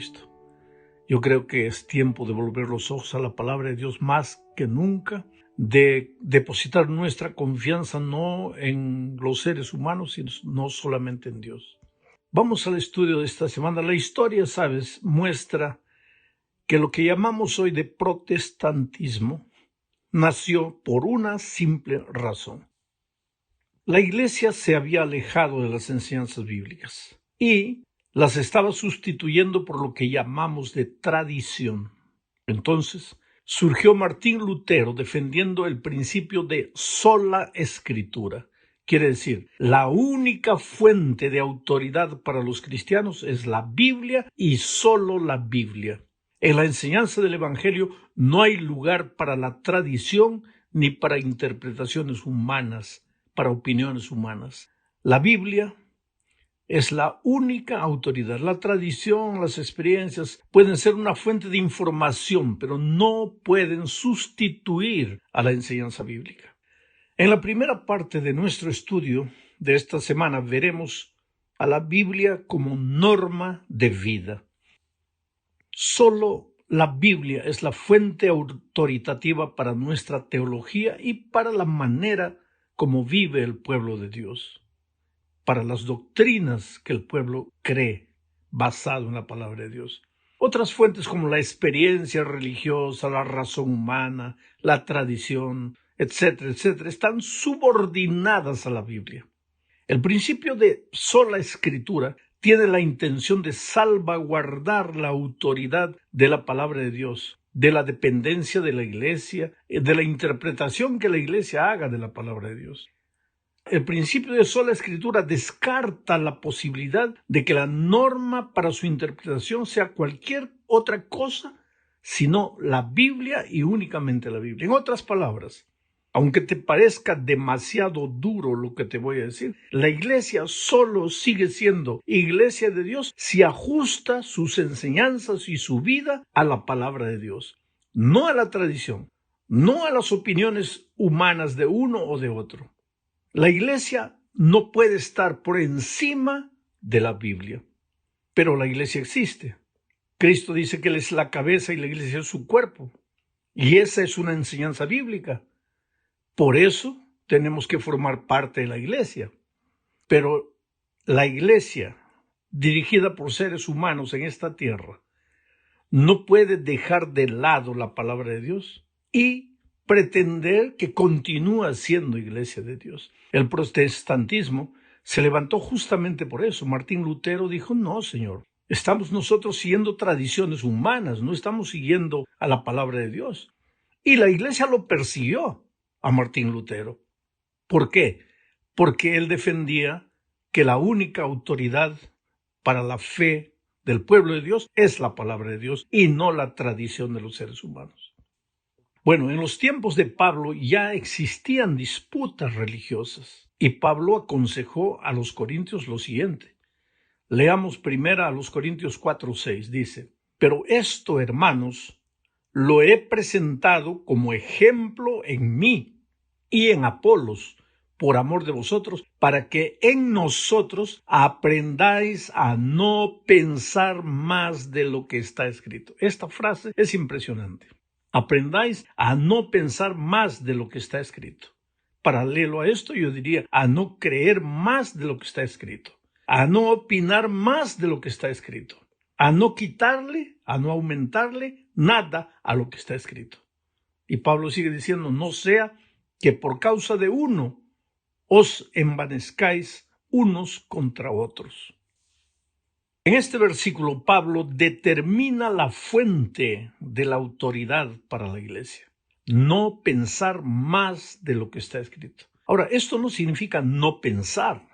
Cristo. Yo creo que es tiempo de volver los ojos a la palabra de Dios más que nunca, de depositar nuestra confianza no en los seres humanos, sino no solamente en Dios. Vamos al estudio de esta semana. La historia, ¿sabes?, muestra que lo que llamamos hoy de protestantismo nació por una simple razón. La Iglesia se había alejado de las enseñanzas bíblicas y las estaba sustituyendo por lo que llamamos de tradición. Entonces surgió Martín Lutero defendiendo el principio de sola escritura. Quiere decir, la única fuente de autoridad para los cristianos es la Biblia y solo la Biblia. En la enseñanza del Evangelio no hay lugar para la tradición ni para interpretaciones humanas, para opiniones humanas. La Biblia es la única autoridad. La tradición, las experiencias pueden ser una fuente de información, pero no pueden sustituir a la enseñanza bíblica. En la primera parte de nuestro estudio de esta semana veremos a la Biblia como norma de vida. Solo la Biblia es la fuente autoritativa para nuestra teología y para la manera como vive el pueblo de Dios, para las doctrinas que el pueblo cree basado en la palabra de Dios. Otras fuentes como la experiencia religiosa, la razón humana, la tradición, etcétera, etcétera, están subordinadas a la Biblia. El principio de sola escritura tiene la intención de salvaguardar la autoridad de la palabra de Dios, de la dependencia de la Iglesia, de la interpretación que la Iglesia haga de la palabra de Dios. El principio de sola escritura descarta la posibilidad de que la norma para su interpretación sea cualquier otra cosa, sino la Biblia y únicamente la Biblia. En otras palabras, aunque te parezca demasiado duro lo que te voy a decir, la Iglesia solo sigue siendo Iglesia de Dios si ajusta sus enseñanzas y su vida a la palabra de Dios, no a la tradición, no a las opiniones humanas de uno o de otro. La Iglesia no puede estar por encima de la Biblia, pero la Iglesia existe. Cristo dice que Él es la cabeza y la Iglesia es su cuerpo, y esa es una enseñanza bíblica. Por eso tenemos que formar parte de la Iglesia. Pero la Iglesia, dirigida por seres humanos en esta tierra, no puede dejar de lado la palabra de Dios y pretender que continúa siendo Iglesia de Dios. El protestantismo se levantó justamente por eso. Martín Lutero dijo, no, Señor, estamos nosotros siguiendo tradiciones humanas, no estamos siguiendo a la palabra de Dios. Y la Iglesia lo persiguió a Martín Lutero. ¿Por qué? Porque él defendía que la única autoridad para la fe del pueblo de Dios es la palabra de Dios y no la tradición de los seres humanos. Bueno, en los tiempos de Pablo ya existían disputas religiosas y Pablo aconsejó a los corintios lo siguiente. Leamos primero a los Corintios 4:6, dice, pero esto, hermanos, lo he presentado como ejemplo en mí y en Apolos, por amor de vosotros, para que en nosotros aprendáis a no pensar más de lo que está escrito. Esta frase es impresionante. Aprendáis a no pensar más de lo que está escrito. Paralelo a esto, yo diría, a no creer más de lo que está escrito, a no opinar más de lo que está escrito, a no quitarle, a no aumentarle nada a lo que está escrito. Y Pablo sigue diciendo, no sea que por causa de uno os envanezcáis unos contra otros. En este versículo, Pablo determina la fuente de la autoridad para la Iglesia. No pensar más de lo que está escrito. Ahora, esto no significa no pensar,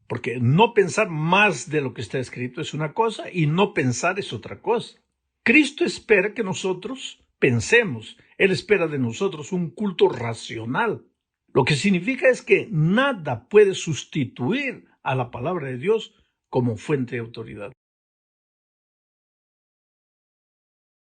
porque no pensar más de lo que está escrito es una cosa y no pensar es otra cosa. Cristo espera que nosotros pensemos. Él espera de nosotros un culto racional. Lo que significa es que nada puede sustituir a la palabra de Dios como fuente de autoridad.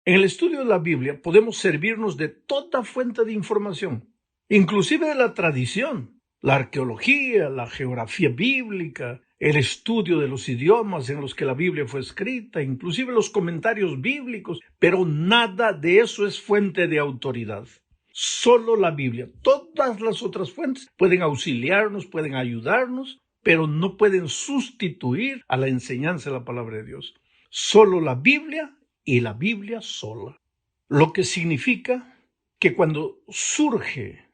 En el estudio de la Biblia podemos servirnos de toda fuente de información, inclusive de la tradición, la arqueología, la geografía bíblica, el estudio de los idiomas en los que la Biblia fue escrita, inclusive los comentarios bíblicos, pero nada de eso es fuente de autoridad. Solo la Biblia. Todas las otras fuentes pueden auxiliarnos, pueden ayudarnos, pero no pueden sustituir a la enseñanza de la palabra de Dios. Solo la Biblia y la Biblia sola. Lo que significa que cuando surge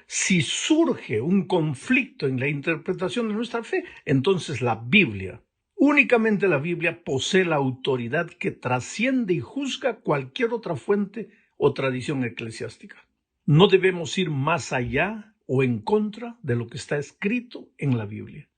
si surge un conflicto en la interpretación de nuestra fe, entonces la Biblia, únicamente la Biblia, posee la autoridad que trasciende y juzga cualquier otra fuente o tradición eclesiástica. No debemos ir más allá o en contra de lo que está escrito en la Biblia.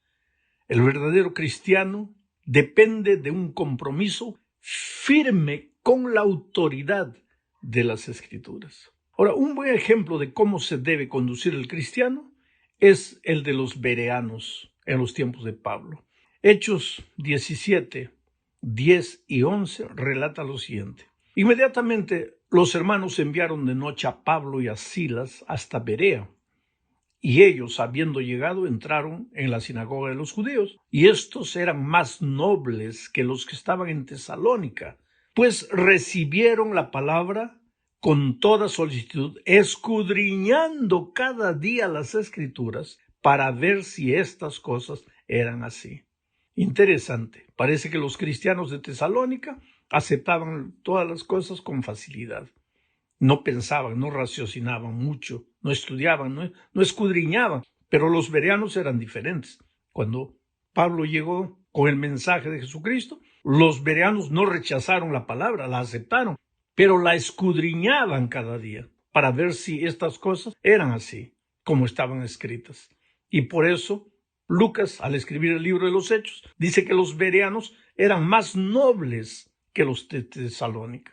El verdadero cristiano depende de un compromiso firme con la autoridad de las Escrituras. Ahora, un buen ejemplo de cómo se debe conducir el cristiano es el de los bereanos en los tiempos de Pablo. Hechos 17, 10 y 11 relata lo siguiente. Inmediatamente los hermanos enviaron de noche a Pablo y a Silas hasta Berea, y ellos, habiendo llegado, entraron en la sinagoga de los judíos, y estos eran más nobles que los que estaban en Tesalónica, pues recibieron la palabra con toda solicitud, escudriñando cada día las Escrituras para ver si estas cosas eran así. Interesante. Parece que los cristianos de Tesalónica aceptaban todas las cosas con facilidad. No pensaban, no raciocinaban mucho, no estudiaban, no escudriñaban, pero los bereanos eran diferentes. Cuando Pablo llegó con el mensaje de Jesucristo, los bereanos no rechazaron la palabra, la aceptaron, pero la escudriñaban cada día para ver si estas cosas eran así, como estaban escritas. Y por eso Lucas, al escribir el libro de los Hechos, dice que los bereanos eran más nobles que los de Tesalónica.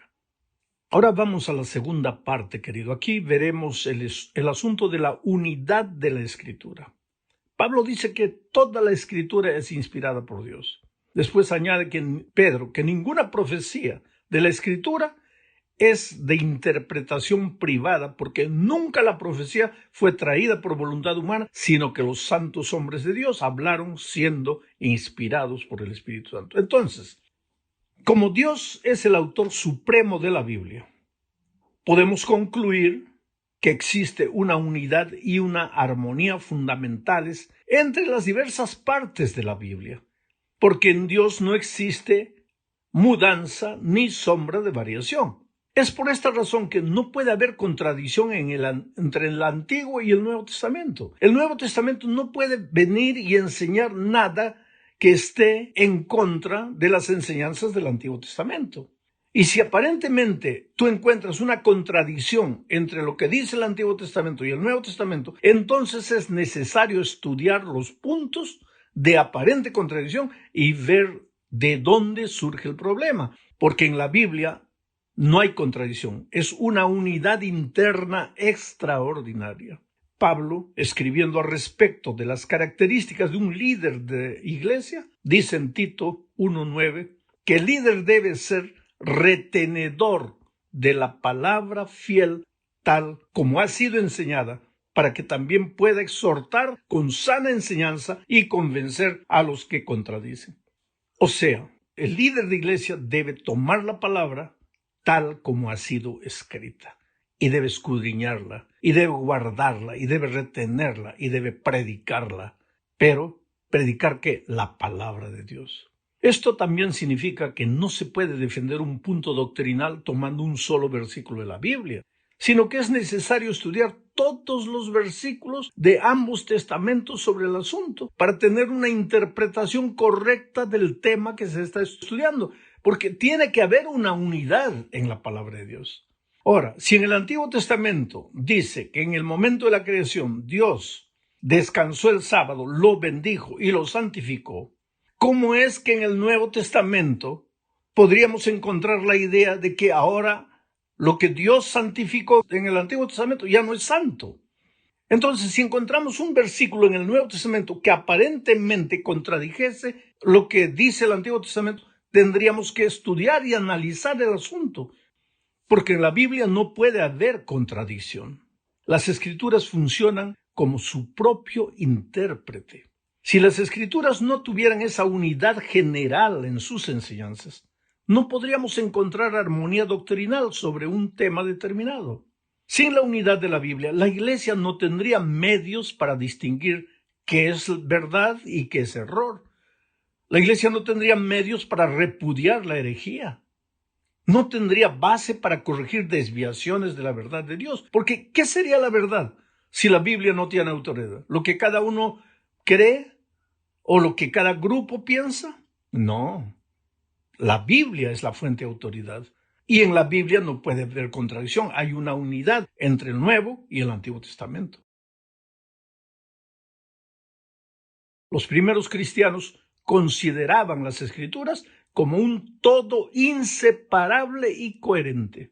Ahora vamos a la segunda parte, querido. Aquí veremos el asunto de la unidad de la Escritura. Pablo dice que toda la Escritura es inspirada por Dios. Después añade Pedro que ninguna profecía de la Escritura es de interpretación privada, porque nunca la profecía fue traída por voluntad humana, sino que los santos hombres de Dios hablaron siendo inspirados por el Espíritu Santo. Entonces, como Dios es el autor supremo de la Biblia, podemos concluir que existe una unidad y una armonía fundamentales entre las diversas partes de la Biblia, porque en Dios no existe mudanza ni sombra de variación. Es por esta razón que no puede haber contradicción entre el Antiguo y el Nuevo Testamento. El Nuevo Testamento no puede venir y enseñar nada que esté en contra de las enseñanzas del Antiguo Testamento. Y si aparentemente tú encuentras una contradicción entre lo que dice el Antiguo Testamento y el Nuevo Testamento, entonces es necesario estudiar los puntos de aparente contradicción y ver de dónde surge el problema, porque en la Biblia no hay contradicción, es una unidad interna extraordinaria. Pablo, escribiendo al respecto de las características de un líder de iglesia, dice en Tito 1:9 que el líder debe ser retenedor de la palabra fiel tal como ha sido enseñada, para que también pueda exhortar con sana enseñanza y convencer a los que contradicen. O sea, el líder de iglesia debe tomar la palabra tal como ha sido escrita, y debe escudriñarla, y debe guardarla, y debe retenerla, y debe predicarla. Pero, ¿predicar qué? La palabra de Dios. Esto también significa que no se puede defender un punto doctrinal tomando un solo versículo de la Biblia, sino que es necesario estudiar todos los versículos de ambos testamentos sobre el asunto para tener una interpretación correcta del tema que se está estudiando, porque tiene que haber una unidad en la palabra de Dios. Ahora, si en el Antiguo Testamento dice que en el momento de la creación Dios descansó el sábado, lo bendijo y lo santificó, ¿cómo es que en el Nuevo Testamento podríamos encontrar la idea de que ahora lo que Dios santificó en el Antiguo Testamento ya no es santo? Entonces, si encontramos un versículo en el Nuevo Testamento que aparentemente contradijese lo que dice el Antiguo Testamento, tendríamos que estudiar y analizar el asunto, porque en la Biblia no puede haber contradicción. Las Escrituras funcionan como su propio intérprete. Si las Escrituras no tuvieran esa unidad general en sus enseñanzas, no podríamos encontrar armonía doctrinal sobre un tema determinado. Sin la unidad de la Biblia, la Iglesia no tendría medios para distinguir qué es verdad y qué es error. La Iglesia no tendría medios para repudiar la herejía. No tendría base para corregir desviaciones de la verdad de Dios. Porque, ¿qué sería la verdad si la Biblia no tiene autoridad? ¿Lo que cada uno cree o lo que cada grupo piensa? No. La Biblia es la fuente de autoridad. Y en la Biblia no puede haber contradicción. Hay una unidad entre el Nuevo y el Antiguo Testamento. Los primeros cristianos consideraban las Escrituras como un todo inseparable y coherente.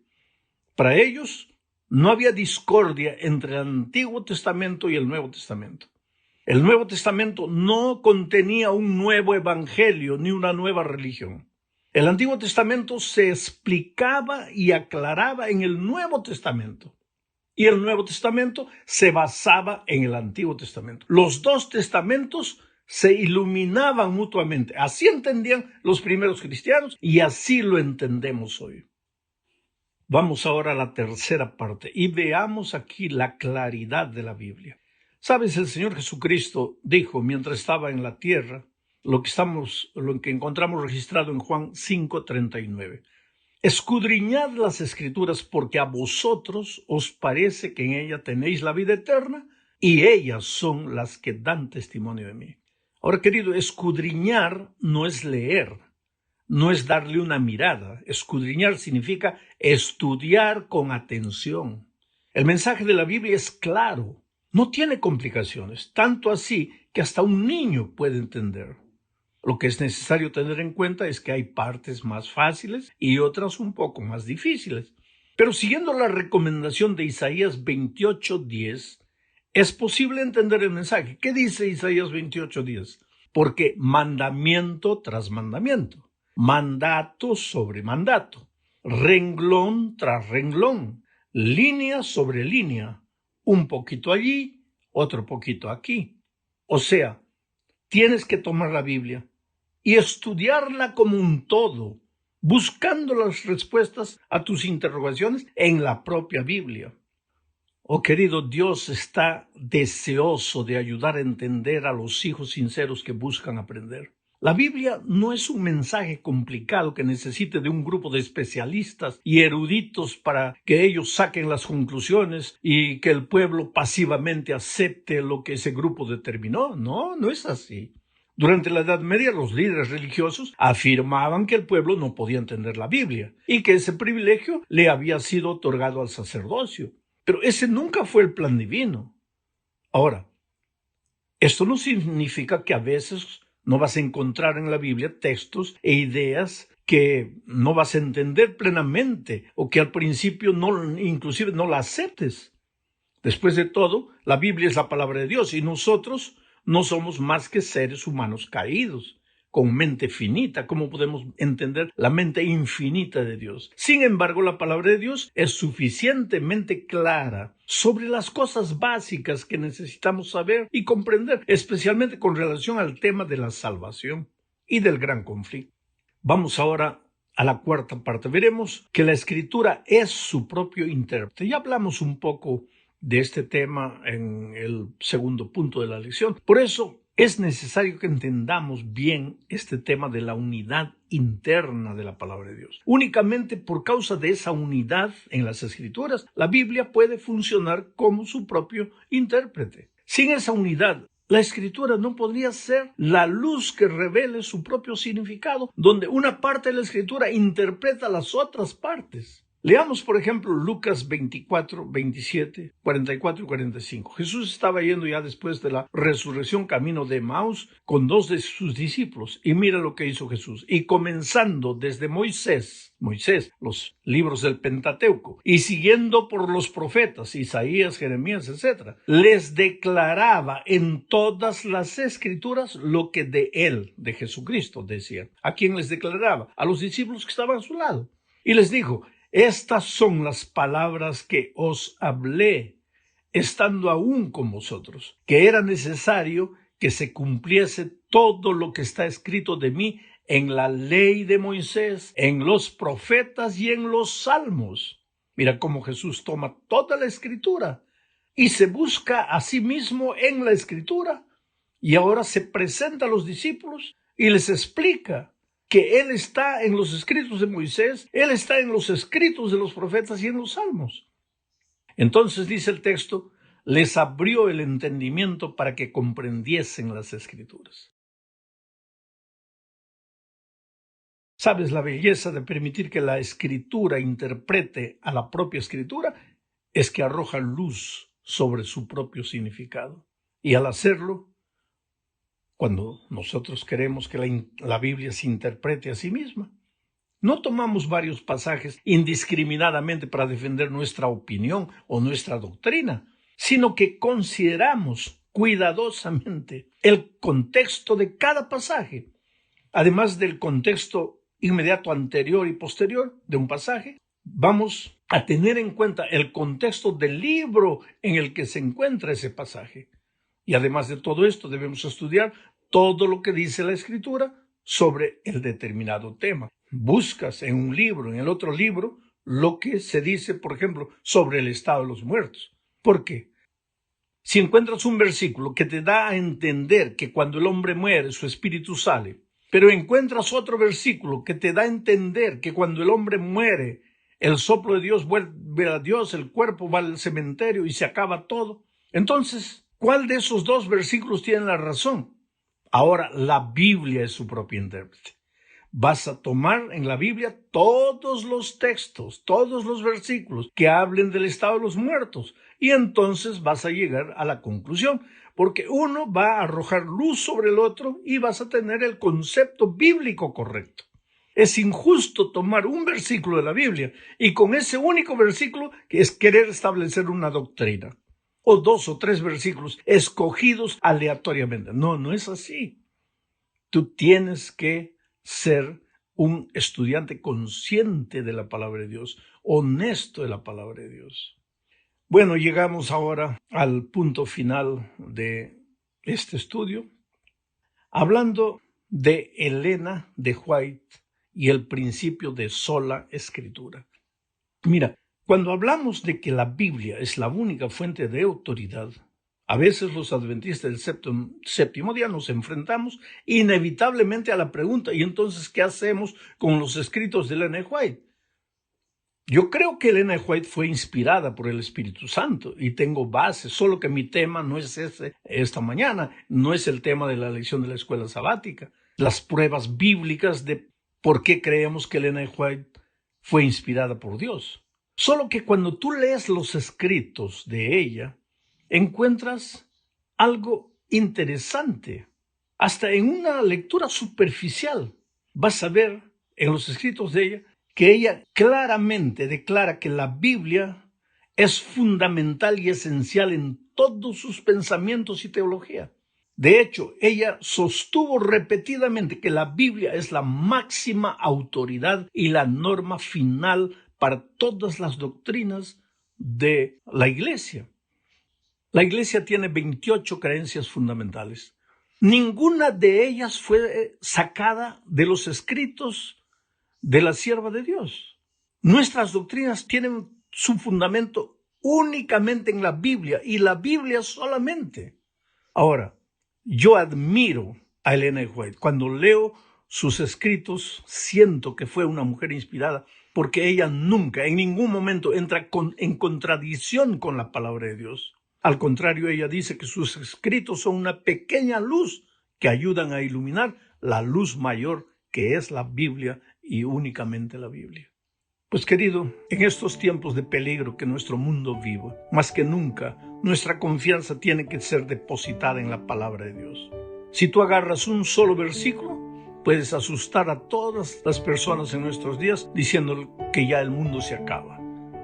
Para ellos no había discordia entre el Antiguo Testamento y el Nuevo Testamento. El Nuevo Testamento no contenía un nuevo evangelio ni una nueva religión. El Antiguo Testamento se explicaba y aclaraba en el Nuevo Testamento. Y el Nuevo Testamento se basaba en el Antiguo Testamento. Los dos testamentos se iluminaban mutuamente. Así entendían los primeros cristianos y así lo entendemos hoy. Vamos ahora a la tercera parte y veamos aquí la claridad de la Biblia. Sabes, el Señor Jesucristo dijo mientras estaba en la tierra lo que encontramos registrado en Juan 5:39. Escudriñad las Escrituras porque a vosotros os parece que en ella tenéis la vida eterna y ellas son las que dan testimonio de mí. Ahora, querido, escudriñar no es leer, no es darle una mirada. Escudriñar significa estudiar con atención. El mensaje de la Biblia es claro, no tiene complicaciones, tanto así que hasta un niño puede entender. Lo que es necesario tener en cuenta es que hay partes más fáciles y otras un poco más difíciles. Pero siguiendo la recomendación de Isaías 28:10, es posible entender el mensaje. ¿Qué dice Isaías 28:10? Porque mandamiento tras mandamiento, mandato sobre mandato, renglón tras renglón, línea sobre línea, un poquito allí, otro poquito aquí. O sea, tienes que tomar la Biblia y estudiarla como un todo, buscando las respuestas a tus interrogaciones en la propia Biblia. Oh querido, Dios está deseoso de ayudar a entender a los hijos sinceros que buscan aprender. La Biblia no es un mensaje complicado que necesite de un grupo de especialistas y eruditos para que ellos saquen las conclusiones y que el pueblo pasivamente acepte lo que ese grupo determinó. No, no es así. Durante la Edad Media, los líderes religiosos afirmaban que el pueblo no podía entender la Biblia y que ese privilegio le había sido otorgado al sacerdocio. Pero ese nunca fue el plan divino. Ahora, esto no significa que a veces no vas a encontrar en la Biblia textos e ideas que no vas a entender plenamente o que al principio inclusive no la aceptes. Después de todo, la Biblia es la palabra de Dios y nosotros no somos más que seres humanos caídos, con mente finita. ¿Cómo podemos entender la mente infinita de Dios? Sin embargo, la palabra de Dios es suficientemente clara sobre las cosas básicas que necesitamos saber y comprender, especialmente con relación al tema de la salvación y del gran conflicto. Vamos ahora a la cuarta parte. Veremos que la Escritura es su propio intérprete. Ya hablamos un poco de este tema en el segundo punto de la lección. Por eso es necesario que entendamos bien este tema de la unidad interna de la palabra de Dios. Únicamente por causa de esa unidad en las Escrituras, la Biblia puede funcionar como su propio intérprete. Sin esa unidad, la Escritura no podría ser la luz que revele su propio significado, donde una parte de la Escritura interpreta las otras partes. Leamos, por ejemplo, Lucas 24, 27, 44 y 45. Jesús estaba yendo ya después de la resurrección camino de Emaús con dos de sus discípulos. Y mira lo que hizo Jesús. Y comenzando desde Moisés, los libros del Pentateuco, y siguiendo por los profetas, Isaías, Jeremías, etc., les declaraba en todas las Escrituras lo que de él, de Jesucristo, decían. ¿A quién les declaraba? A los discípulos que estaban a su lado. Y les dijo: estas son las palabras que os hablé, estando aún con vosotros, que era necesario que se cumpliese todo lo que está escrito de mí en la ley de Moisés, en los profetas y en los salmos. Mira cómo Jesús toma toda la escritura y se busca a sí mismo en la escritura, y ahora se presenta a los discípulos y les explica que Él está en los escritos de Moisés, Él está en los escritos de los profetas y en los salmos. Entonces, dice el texto, les abrió el entendimiento para que comprendiesen las escrituras. ¿Sabes la belleza de permitir que la escritura interprete a la propia escritura? Es que arroja luz sobre su propio significado. Y al hacerlo, cuando nosotros queremos que la Biblia se interprete a sí misma, no tomamos varios pasajes indiscriminadamente para defender nuestra opinión o nuestra doctrina, sino que consideramos cuidadosamente el contexto de cada pasaje, además del contexto inmediato anterior y posterior de un pasaje. Vamos a tener en cuenta el contexto del libro en el que se encuentra ese pasaje. Y además de todo esto, debemos estudiar todo lo que dice la Escritura sobre el determinado tema. Buscas en un libro, en el otro libro, lo que se dice, por ejemplo, sobre el estado de los muertos. ¿Por qué? Si encuentras un versículo que te da a entender que cuando el hombre muere, su espíritu sale, pero encuentras otro versículo que te da a entender que cuando el hombre muere, el soplo de Dios vuelve a Dios, el cuerpo va al cementerio y se acaba todo. Entonces, ¿cuál de esos dos versículos tiene la razón? Ahora, la Biblia es su propia intérprete. Vas a tomar en la Biblia todos los textos, todos los versículos que hablen del estado de los muertos, y entonces vas a llegar a la conclusión, porque uno va a arrojar luz sobre el otro y vas a tener el concepto bíblico correcto. Es injusto tomar un versículo de la Biblia y con ese único versículo que es querer establecer una doctrina, o 2 o 3 versículos escogidos aleatoriamente. No es así. Tú tienes que ser un estudiante consciente de la palabra de Dios, honesto de la palabra de Dios. Bueno, llegamos ahora al punto final de este estudio, hablando de Elena de White y el principio de sola escritura. Mira, cuando hablamos de que la Biblia es la única fuente de autoridad, a veces los adventistas del séptimo día nos enfrentamos inevitablemente a la pregunta, ¿y entonces qué hacemos con los escritos de Elena White? Yo creo que Elena White fue inspirada por el Espíritu Santo y tengo bases, solo que mi tema no es ese esta mañana, no es el tema de la lección de la escuela sabática, las pruebas bíblicas de por qué creemos que Elena White fue inspirada por Dios. Solo que cuando tú lees los escritos de ella, encuentras algo interesante. Hasta en una lectura superficial vas a ver en los escritos de ella que ella claramente declara que la Biblia es fundamental y esencial en todos sus pensamientos y teología. De hecho, ella sostuvo repetidamente que la Biblia es la máxima autoridad y la norma final para todas las doctrinas de la Iglesia. La Iglesia tiene 28 creencias fundamentales. Ninguna de ellas fue sacada de los escritos de la sierva de Dios. Nuestras doctrinas tienen su fundamento únicamente en la Biblia y la Biblia solamente. Ahora, yo admiro a Elena White. Cuando leo sus escritos, siento que fue una mujer inspirada porque ella nunca, en ningún momento, entra en contradicción con la palabra de Dios. Al contrario, ella dice que sus escritos son una pequeña luz que ayudan a iluminar la luz mayor que es la Biblia y únicamente la Biblia. Pues querido, en estos tiempos de peligro que nuestro mundo vive, más que nunca, nuestra confianza tiene que ser depositada en la palabra de Dios. Si tú agarras un solo versículo, puedes asustar a todas las personas en nuestros días diciendo que ya el mundo se acaba,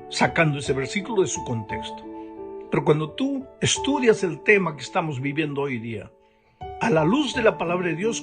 sacando ese versículo de su contexto. Pero cuando tú estudias el tema que estamos viviendo hoy día, a la luz de la palabra de Dios,